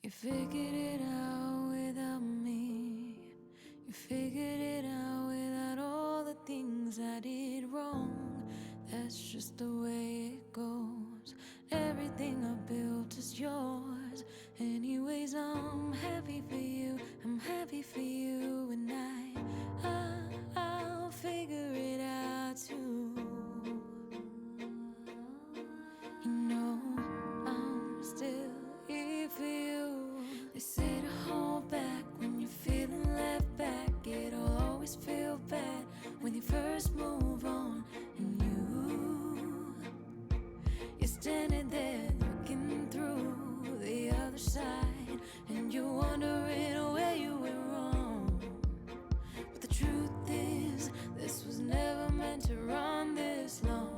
You figured it out without me. You figured it out without all the things I did wrong. That's just the way it goes. Everything I built is yours. Anyways, I'm happy for you. I'm happy for you, and I'll figure it out too. You know, I'm still here for you. They say to hold back when you're feeling left back. It'll always feel bad when you first move on. And you're standing there looking through the other side, and you're wondering where you went wrong. But the truth is, this was never meant to run this long.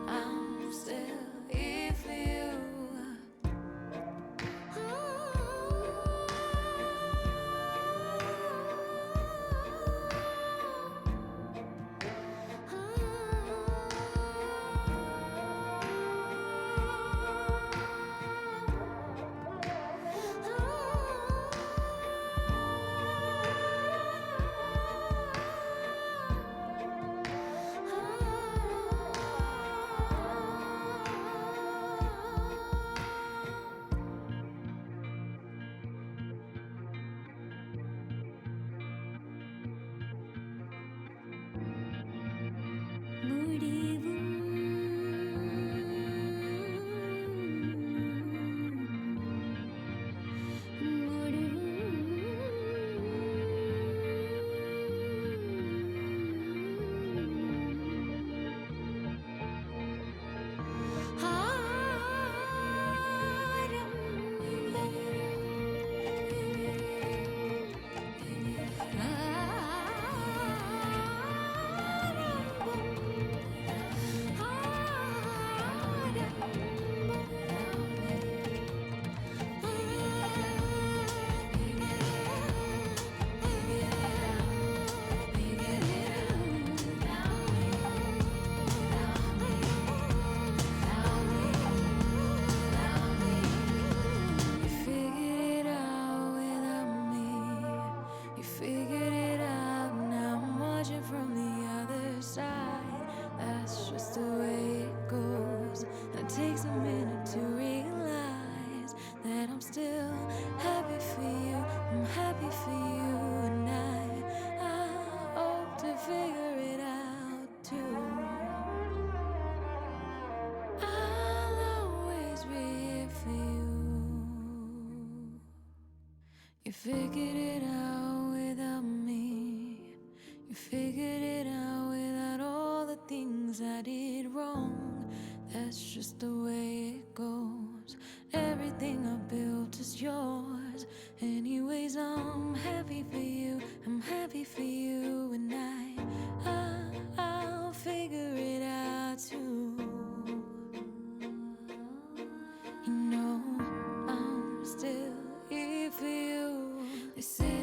I'm still here for you. From the other side, that's just the way it goes. And it takes a minute to realize that I'm still happy for you. I'm happy for you, and I hope to figure it out too. I'll always be here for you. You figured it out without me. You figured it out without all the things I did wrong. That's just the way it goes. Everything I built is yours. Anyways, I'm happy for you. I'm happy for you, and I'll figure it out too. You know, I'm still here for you. They say